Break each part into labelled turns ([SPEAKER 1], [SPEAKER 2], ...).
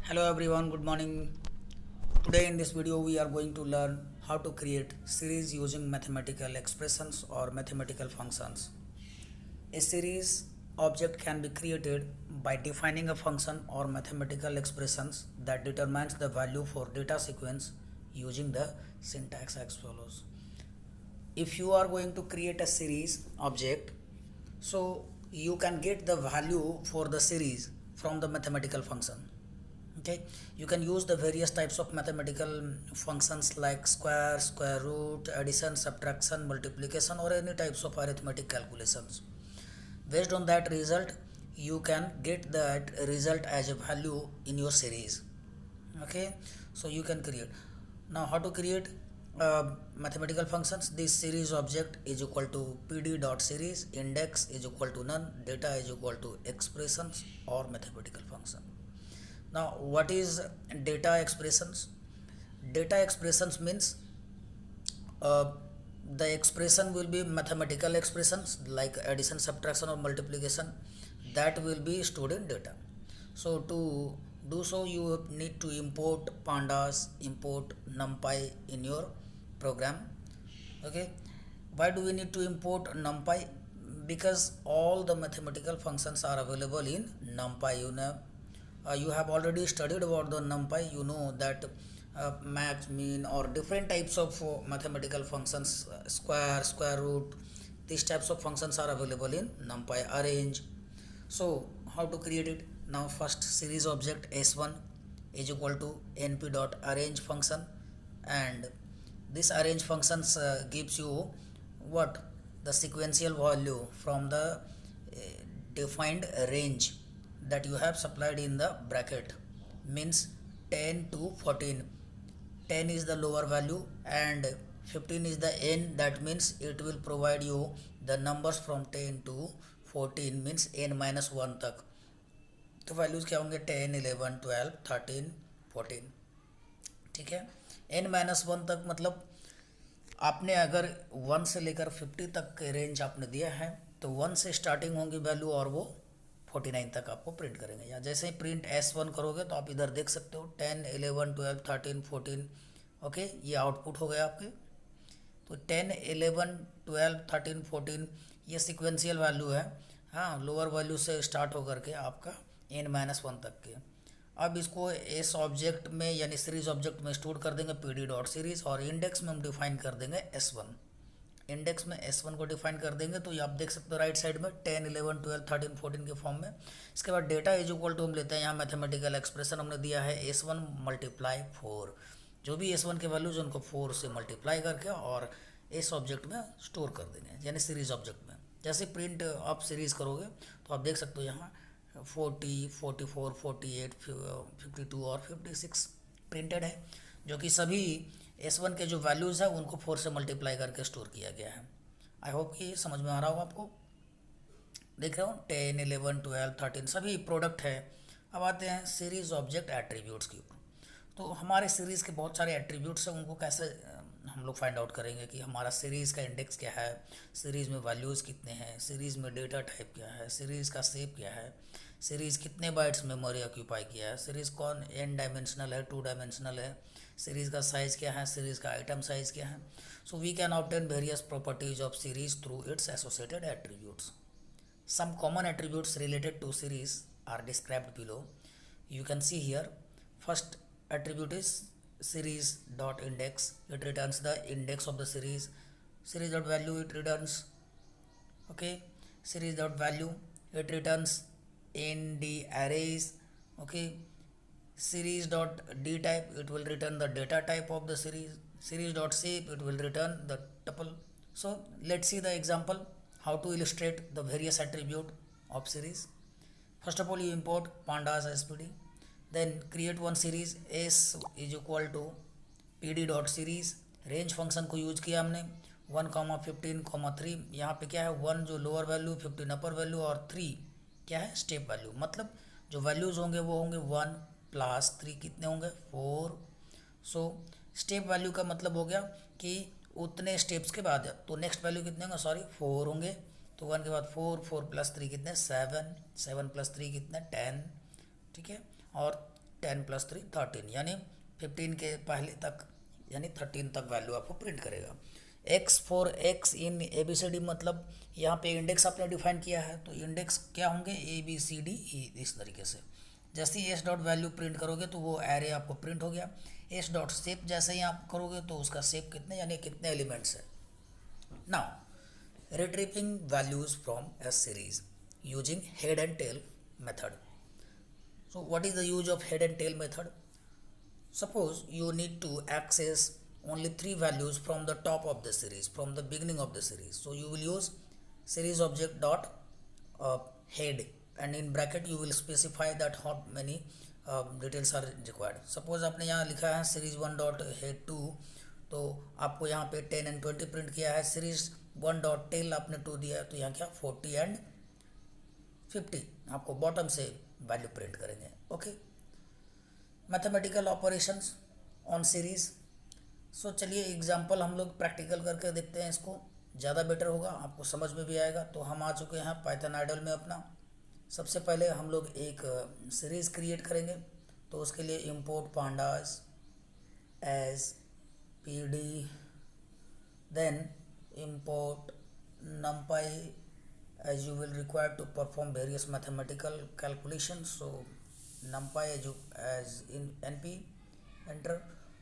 [SPEAKER 1] Hello everyone, good morning. Today in this video we are going to learn how to create series using mathematical expressions or mathematical functions. A series object can be created by defining a function or mathematical expressions that determines the value for data sequence using the syntax as follows. If you are going to create a series object, so you can get the value for the series from the mathematical function. Okay, you can use the various types of mathematical functions like square root, addition, subtraction, multiplication, or any types of arithmetic calculations. Based on that result, you can get that result as a value in your series. Okay, so you can create. Now how to create mathematical functions? This series object is equal to pd dot series, index is equal to none, data is equal to expressions or mathematical function. Now what is data expressions? Data expressions means uh, the expression will be mathematical expressions like addition, subtraction or multiplication that will be stored in data. So to do so, you need to import pandas, import numpy in your program. Okay, why do we need to import numpy? Because all the mathematical functions are available in numpy. You have already studied about the numpy. You know that max, mean, or different types of mathematical functions, square root, these types of functions are available in numpy. Arrange. So how to create it? Now first series object s1 is equal to np dot arrange function, and this arrange functions gives you what? The sequential value from the defined range that you have supplied in the bracket, means 10 to 14. 10 is the lower value and 15 is the n, that means it will provide you the numbers from 10 to 14, means n minus 1 तक. तो values क्या होंगे? 10, 11, 12, 13, 14. ठीक है, n minus 1 तक मतलब आपने अगर 1 से लेकर 50 तक के रेंज आपने दिया है तो 1 से स्टार्टिंग होंगी वैल्यू और वो 49 तक आपको प्रिंट करेंगे. या जैसे ही प्रिंट S1 करोगे तो आप इधर देख सकते हो 10, 11, 12, 13, 14. ओके, ये आउटपुट हो गया आपके. तो 10, 11, 12, 13, 14 ये सिक्वेंशियल वैल्यू है. हाँ, लोअर वैल्यू से स्टार्ट होकर के आपका n-1 तक के. अब इसको इस ऑब्जेक्ट में यानी सीरीज ऑब्जेक्ट में स्टोर कर देंगे pd डॉट सीरीज, और इंडेक्स में हम डिफाइन कर देंगे s1. इंडेक्स में s1 को डिफाइन कर देंगे तो ये आप देख सकते हो राइट साइड में 10, 11, 12, 13, 14 के फॉर्म में. इसके बाद डेटा इज इक्वल टू हम लेते हैं, यहाँ मैथमेटिकल एक्सप्रेशन हमने दिया है s1 मल्टीप्लाई 4. जो भी s1 के वैल्यूज उनको 4 से मल्टीप्लाई करके और इस ऑब्जेक्ट में स्टोर कर देंगे यानी सीरीज ऑब्जेक्ट में. जैसे प्रिंट आप सीरीज करोगे तो आप देख सकते हो यहाँ 40, 44, 48, 52 और 56 प्रिंटेड है, जो कि सभी S1 के जो वैल्यूज़ है उनको 4 से मल्टीप्लाई करके स्टोर किया गया है. आई होप कि समझ में आ रहा होगा आपको. देख रहे हो 10, 11, 12, 13 सभी प्रोडक्ट है. अब आते हैं सीरीज ऑब्जेक्ट एट्रीब्यूट्स की ऊपर. तो हमारे सीरीज़ के बहुत सारे एट्रीब्यूट्स हैं, उनको कैसे हम लोग फाइंड आउट करेंगे कि हमारा सीरीज़ का इंडेक्स क्या है, सीरीज़ में वैल्यूज़ कितने हैं, सीरीज़ में डेटा टाइप क्या है, सीरीज़ का शेप क्या है, सीरीज़ कितने बाइट्स मेमोरी ऑक्यूपाई किया है, सीरीज़ कौन n डायमेंशनल है, 2 डायमेंशनल है, सीरीज़ का साइज़ क्या है, सीरीज़ का आइटम साइज़ क्या है. So we can obtain various properties of series through its associated attributes. Some common attributes related to series are described below. You can see here. First attribute is series dot index. It returns the index of the series. Series dot value it returns. Okay. Series dot value it returns ND arrays. Okay. Series dot d type it will return the data type of the series. Series dot shape it will return the tuple. So let's see the example how to illustrate the various attribute of series. First of all, you import pandas spd, then create one series s is equal to pd dot series. Range function को use किया हमने 1, 15, 3. यहाँ पे क्या है 1 जो lower value, 15 अपर value और 3 क्या है स्टेप वैल्यू. मतलब जो वैल्यूज़ होंगे वो होंगे 1 प्लस 3 कितने होंगे 4. सो स्टेप वैल्यू का मतलब हो गया कि उतने स्टेप्स के बाद तो नेक्स्ट वैल्यू कितने होंगे, सॉरी 4 होंगे. तो 1 के बाद 4 प्लस 3 कितने 7, 7 प्लस 3 कितने 10. ठीक है, और 10 + 3 13, यानी 15 के पहले तक यानी 13 तक वैल्यू आपको प्रिंट करेगा। X for x in ABCD, मतलब यहाँ पे इंडेक्स आपने डिफाइन किया है, तो इंडेक्स क्या होंगे ABCDE, इस तरीके से। जैसे ही एस डॉट वैल्यू प्रिंट करोगे तो वो एरे आपको प्रिंट हो गया। एस डॉट शेप जैसे ही आप करोगे तो उसका शेप कितने यानी कितने एलिमेंट्स है। Now retrieving values from a series using head and tail method. So what is the use of head and tail method? Suppose you need to access only 3 values from the top of the series, from the beginning of the series. So you will use series object dot head, and in bracket you will specify that how many details are required. Suppose आपने यहाँ लिखा है series 1 dot head 2, तो आपको यहाँ पे 10 and 20 print किया है। series 1 dot tail आपने 2 दिया है, तो यहाँ क्या 40 and 50 आपको बॉटम से वैल्यू प्रिंट करेंगे। Okay, mathematical operations on series. So चलिए एग्जांपल हम लोग प्रैक्टिकल करके देखते हैं, इसको ज़्यादा बेटर होगा, आपको समझ में भी आएगा। तो हम आ चुके हैं पाइथन आइडल में अपना। सबसे पहले हम लोग एक सीरीज़ क्रिएट करेंगे, तो उसके लिए import pandas as PD, then import numpy as you will require to perform various mathematical calculations. So numpy as in NP enter।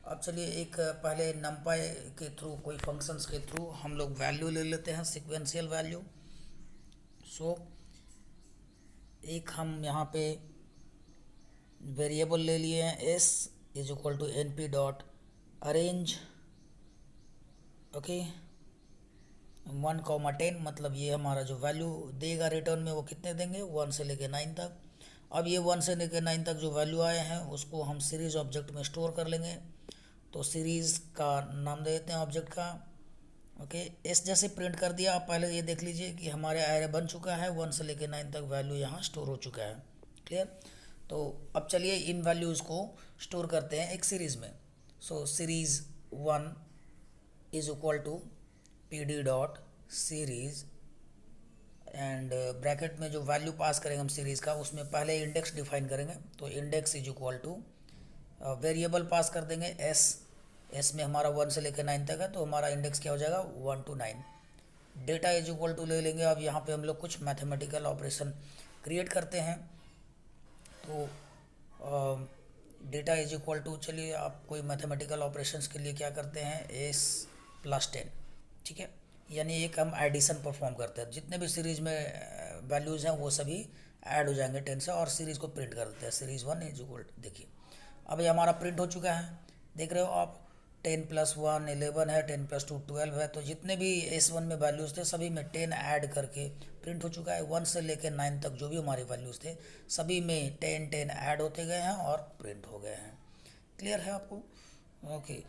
[SPEAKER 1] अब चलिए एक पहले numpy के थ्रू कोई फंक्शंस के थ्रू हम लोग वैल्यू ले लेते हैं, सिक्वेंशियल वैल्यू। सो एक हम यहाँ पे वेरिएबल ले लिए हैं s = np dot arrange. Okay, 1, 10, मतलब ये हमारा जो वैल्यू देगा रिटर्न में वो कितने देंगे 1 से लेके 9 तक। अब ये 1 से लेके 9 तक जो वैल्यू आए हैं उसको हम सीरीज़ ऑब्जेक्ट में स्टोर कर लेंगे। तो सीरीज़ का नाम दे देते हैं ऑब्जेक्ट का। ओके, एस जैसे प्रिंट कर दिया। आप पहले ये देख लीजिए कि हमारे एरे बन चुका है, 1 से लेके 9 तक वैल्यू यहाँ स्टोर हो चुका है। क्लियर। तो अब चलिए इन वैल्यूज़ को स्टोर करते हैं एक सीरीज़ में। सो series 1 = PD dot series, and bracket में जो वैल्यू पास करेंगे हम सीरीज़ का, उसमें पहले इंडेक्स डिफाइन करेंगे। तो इंडेक्स = वेरिएबल पास कर देंगे एस में हमारा 1 से लेकर 9 तक है, तो हमारा इंडेक्स क्या हो जाएगा 1 to 9। डेटा = ले लेंगे। अब यहाँ पे हम लोग कुछ मैथमेटिकल ऑपरेशन क्रिएट करते हैं। तो डेटा = चलिए आप कोई मैथमेटिकल ऑपरेशंस के लिए क्या करते हैं s + 10, ठीक है, यानी एक हम एडिशन परफॉर्म करते हैं। जितने भी सीरीज़ में वैल्यूज़ हैं वो सभी ऐड हो जाएंगे 10 से, और सीरीज़ को प्रिंट कर देते हैं। सीरीज़ 1 देखिए अब ये हमारा प्रिंट हो चुका है, देख रहे हो आप। 10 + 1 11 है, 10 + 2 12 है। तो जितने भी S1 में वैल्यूज़ थे सभी में 10 ऐड करके प्रिंट हो चुका है। 1 से लेकर 9 तक जो भी हमारे वैल्यूज़ थे सभी में 10 ऐड होते गए हैं और प्रिंट हो गए हैं। क्लियर है आपको? ओके,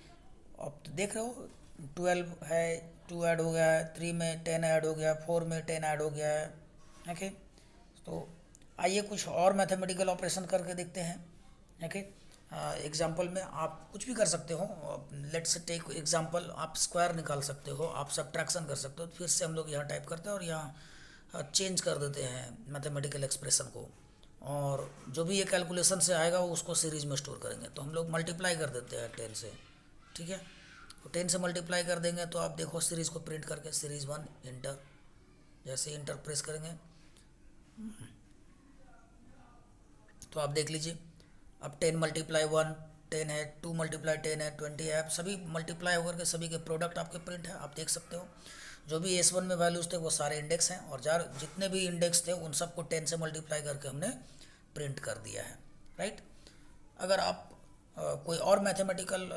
[SPEAKER 1] अब तो देख रहे हो 12 है, 2 ऐड हो गया है, 3 में 10 ऐड हो गया, 4 में 10 ऐड हो गया है। ओके, तो आइए कुछ और मैथमेटिकल ऑपरेशन करके देखते हैं। ओके, एग्जांपल में आप कुछ भी कर सकते हो। लेट्स टेक एग्जांपल, आप स्क्वायर निकाल सकते हो, आप सब्ट्रैक्शन कर सकते हो। फिर से हम लोग यहाँ टाइप करते हैं और यहाँ चेंज कर देते हैं मैथमेटिकल एक्सप्रेशन को, और जो भी ये कैलकुलेशन से आएगा वो उसको सीरीज में स्टोर करेंगे। तो हम लोग मल्टीप्लाई कर देते हैं 10 से, ठीक है। तो 10 से मल्टीप्लाई कर देंगे तो आप देखो सीरीज़ को प्रिंट करके सीरीज़ 1 इंटर, जैसे इंटर प्रेस करेंगे तो आप देख लीजिए अब 10 × 1 10 है, 2 × 10 है 20 है। सभी मल्टीप्लाई होकर के सभी के प्रोडक्ट आपके प्रिंट है। आप देख सकते हो जो भी S1 में वैल्यूज़ थे वो सारे इंडेक्स हैं, और जितने भी इंडेक्स थे उन सबको 10 से मल्टीप्लाई करके हमने प्रिंट कर दिया है, राइट। अगर आप कोई और मैथमेटिकल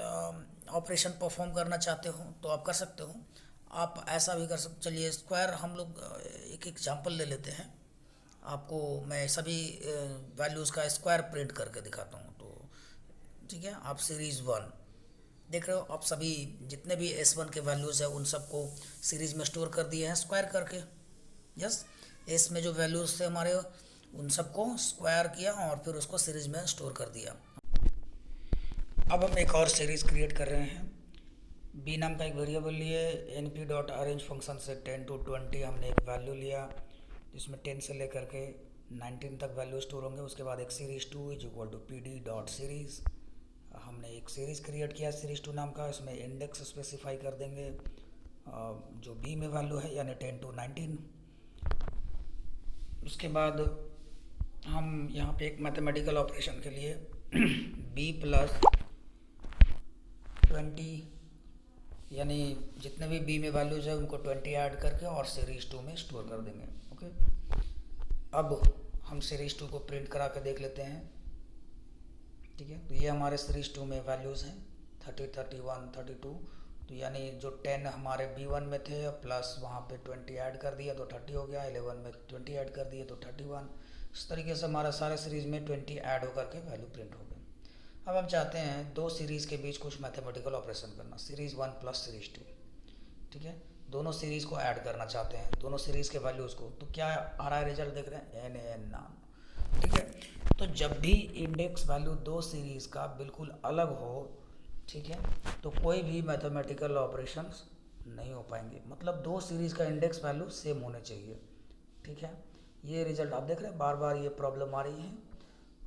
[SPEAKER 1] ऑपरेशन परफॉर्म करना चाहते हो तो आप कर सकते हो। आप ऐसा भी कर सकते। चलिए स्क्वायर हम लोग एक एग्जांपल ले लेते हैं। आपको मैं सभी वैल्यूज़ का स्क्वायर प्रिंट करके दिखाता हूँ। तो ठीक है, आप सीरीज़ 1 देख रहे हो, आप सभी जितने भी S1 के वैल्यूज़ है उन सबको सीरीज़ में स्टोर कर दिए हैं स्क्वायर करके। यस, S में जो वैल्यूज़ थे हमारे उन सबको स्क्वायर किया और फिर उसको सीरीज़ में स्टोर कर दिया। अब हम एक और सीरीज़ क्रिएट कर रहे हैं। b नाम का एक वेरिएबल लिए, np डॉट अरेंज फंक्शन से 10 to 20 हमने एक वैल्यू लिया जिसमें 10 से लेकर के 19 तक वैल्यू स्टोर होंगे। उसके बाद एक series 2 is equal to P D dot series, हमने एक सीरीज़ क्रिएट किया सीरीज़ 2 नाम का। इसमें इंडेक्स स्पेसिफाई कर देंगे जो बी में वैल्यू है, यानी 10 to 19। उसके बाद हम यहाँ पे एक मैथमेटिकल ऑपरेशन के लिए b प्लस 20, यानी जितने भी b में वैल्यूज है उनको 20 ऐड करके और सीरीज़ 2 में स्टोर कर देंगे। ओके, अब हम सीरीज़ 2 को प्रिंट करा के देख लेते हैं। ठीक है, तो ये हमारे सीरीज़ 2 में वैल्यूज़ हैं 30, 31, 32। तो यानी जो 10 हमारे B1 में थे प्लस वहाँ पे 20 ऐड कर दिया तो 30 हो गया, 11 में 20 ऐड कर दिए तो 31। इस तरीके से हमारा सारे सीरीज़ में 20 ऐड होकर के वैल्यू प्रिंट हो गए। अब हम चाहते हैं दो सीरीज़ के बीच कुछ मैथमेटिकल ऑपरेशन करना, सीरीज़ 1 प्लस सीरीज़ 2। ठीक है, दोनों सीरीज़ को ऐड करना चाहते हैं, दोनों सीरीज़ के वैल्यूज़ को। तो क्या आ रहा है रिजल्ट देख रहे हैं, एन नाम। ठीक है, तो जब भी इंडेक्स वैल्यू दो सीरीज़ का बिल्कुल अलग हो, ठीक है, तो कोई भी मैथमेटिकल ऑपरेशंस नहीं हो पाएंगे। मतलब दो सीरीज़ का इंडेक्स वैल्यू सेम होने चाहिए। ठीक है, ये रिजल्ट आप देख रहे हैं, बार बार ये प्रॉब्लम आ रही है।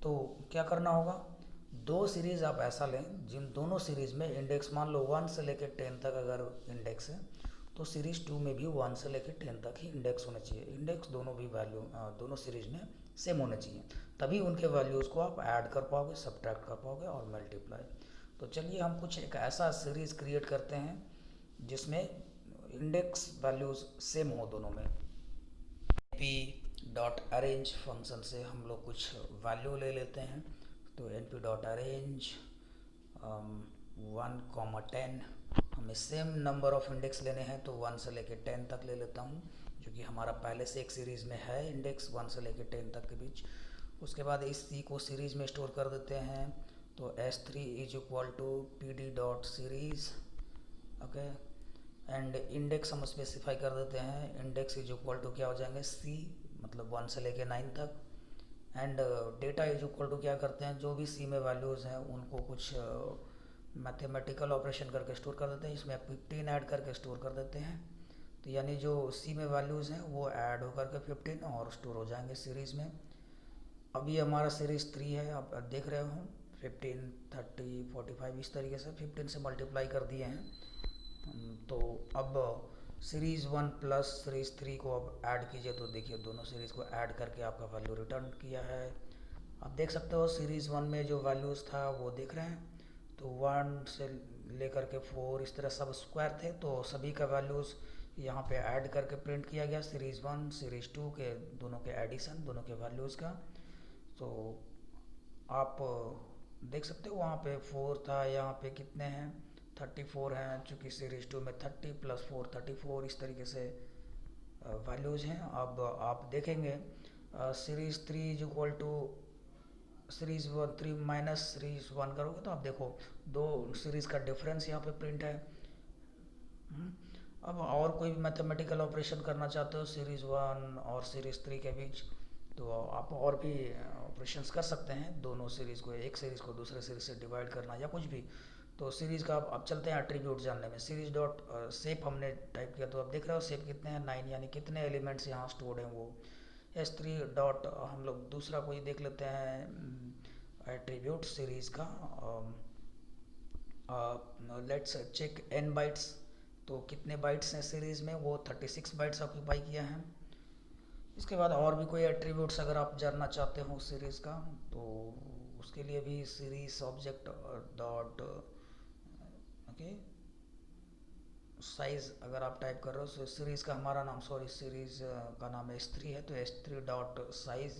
[SPEAKER 1] तो क्या करना होगा, दो सीरीज़ आप ऐसा लें जिन दोनों सीरीज़ में इंडेक्स मान लो 1 से लेकर 10 तक अगर इंडेक्स है, तो सीरीज़ 2 में भी 1 से लेकर 10 तक ही इंडेक्स होने चाहिए। इंडेक्स दोनों भी वैल्यू दोनों सीरीज़ में सेम होने चाहिए, तभी उनके वैल्यूज़ को आप ऐड कर पाओगे, सब्ट्रैक्ट कर पाओगे और मल्टीप्लाई। तो चलिए हम कुछ एक ऐसा सीरीज़ क्रिएट करते हैं जिसमें इंडेक्स वैल्यूज़ सेम हो दोनों में। np.arrange फंक्शन से हम लोग कुछ वैल्यू ले लेते हैं। तो np.arrange 1, 10, हमें सेम नंबर ऑफ इंडेक्स लेने हैं तो 1 से लेकर 10 तक ले लेता हूँ, जो कि हमारा पहले से एक सीरीज़ में है इंडेक्स 1 से लेकर 10 तक के बीच। उसके बाद इस सी को सीरीज़ में स्टोर कर देते हैं। तो S3 is equal to P D dot series. Okay, and index हम स्पेसिफाई कर देते हैं, इंडेक्स इज इक्वल टू क्या हो जाएंगे C, मतलब 1 से लेकर 9 तक। And data is equal to क्या करते हैं, जो भी C में वैल्यूज़ हैं उनको कुछ मैथमेटिकल ऑपरेशन करके स्टोर कर देते हैं। इसमें 15 ऐड करके स्टोर कर देते हैं। तो यानी जो C में वैल्यूज़ हैं वो ऐड होकर के 15 और स्टोर हो जाएंगे सीरीज़ में। अब ये हमारा सीरीज़ 3 है, आप देख रहे हो 15, 30, 45 इस तरीके से 15 से मल्टीप्लाई कर दिए हैं। तो अब सीरीज़ 1 प्लस सीरीज़ 3 को अब ऐड कीजिए, तो देखिए दोनों सीरीज़ को ऐड करके आपका वैल्यू रिटर्न किया है। आप देख सकते हो सीरीज़ 1 में जो वैल्यूज़ था वो देख रहे हैं, तो 1 से लेकर के 4 इस तरह सब स्क्वायर थे, तो सभी का वैल्यूज़ यहाँ पे ऐड करके प्रिंट किया गया, सीरीज़ 1 सीरीज़ 2 के दोनों के एडिशन, दोनों के वैल्यूज़ का। तो आप देख सकते हो वहाँ पे 4 था, यहाँ पे कितने हैं 34 हैं, चूँकि सीरीज़ 2 में 30 + 4 34 इस तरीके से वैल्यूज़ हैं। अब आप देखेंगे series 3 is equal to series 3 minus series 1 करोगे तो आप देखो दो सीरीज़ का डिफरेंस यहाँ पे प्रिंट है। अब और कोई भी मैथमेटिकल ऑपरेशन करना चाहते हो सीरीज़ 1 और सीरीज़ 3 के बीच, तो आप और भी ऑपरेशंस कर सकते हैं, दोनों सीरीज़ को, एक सीरीज़ को दूसरे सीरीज़ से डिवाइड करना या कुछ भी। तो सीरीज़ का अब चलते हैं एट्रीब्यूट जानने में। सीरीज़ डॉट शेप हमने टाइप किया, तो आप देख रहे हो शेप कितने हैं 9, यानी कितने एलिमेंट्स यहाँ स्टोर्ड हैं वो। S3 डॉट हम लोग दूसरा कोई देख लेते हैं एट्रीब्यूट सीरीज़ का, लेट्स चेक n बाइट्स। तो कितने बाइट्स हैं सीरीज़ में, वो 36 बाइट्स ऑक्यूपाई किया है। इसके बाद और भी कोई एट्रीब्यूट्स अगर आप जानना चाहते हो सीरीज़ का, तो उसके लिए भी series object dot okay size अगर आप टाइप कर रहे हो, तो सीरीज़ का हमारा नाम, सॉरी सीरीज़ का नाम S3 है, तो S3 डॉट साइज़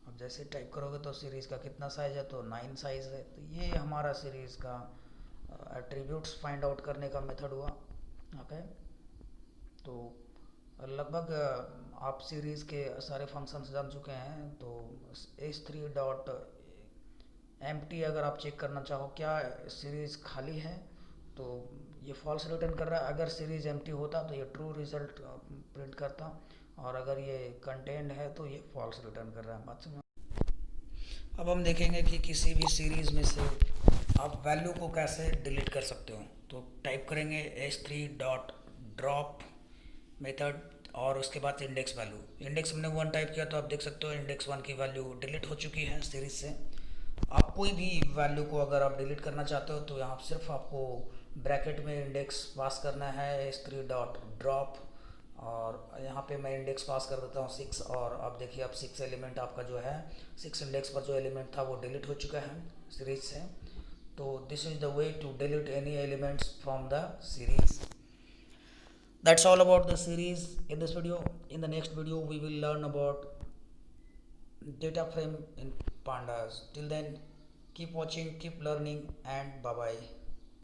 [SPEAKER 1] अब जैसे टाइप करोगे तो सीरीज़ का कितना साइज़ है, तो 9 साइज़ है। तो ये हमारा सीरीज़ का एट्रीब्यूट्स फाइंड आउट करने का मेथड हुआ। ओके, तो लगभग आप सीरीज़ के सारे फंक्शंस जान चुके हैं। तो S3 डॉट एम्प्टी अगर आप चेक करना चाहो क्या सीरीज़ खाली है, तो ये फॉल्स रिटर्न कर रहा है। अगर सीरीज़ एम्प्टी होता तो ये ट्रू रिजल्ट प्रिंट करता, और अगर ये कंटेंट है तो ये फॉल्स रिटर्न कर रहा है। बात समझ। अब हम देखेंगे कि किसी भी सीरीज़ में से आप वैल्यू को कैसे डिलीट कर सकते हो। तो टाइप करेंगे S3 डॉट ड्रॉप मेथड, और उसके बाद इंडेक्स वैल्यू, इंडेक्स हमने 1 टाइप किया तो आप देख सकते हो इंडेक्स 1 की वैल्यू डिलीट हो चुकी है सीरीज से। आप कोई भी वैल्यू को अगर आप डिलीट करना चाहते हो तो यहाँ सिर्फ आपको ब्रैकेट में इंडेक्स पास करना है s3 डॉट ड्रॉप, और यहाँ पे मैं इंडेक्स पास कर देता हूँ 6, और अब देखिए अब 6 एलिमेंट आपका जो है 6 इंडेक्स पर जो एलिमेंट था वो डिलीट हो चुका है सीरीज से। तो this is the way to delete any elements from the series. That's all about the series in this video. In the next video we will learn about data frame in pandas. Till then, keep watching, keep learning, and bye bye.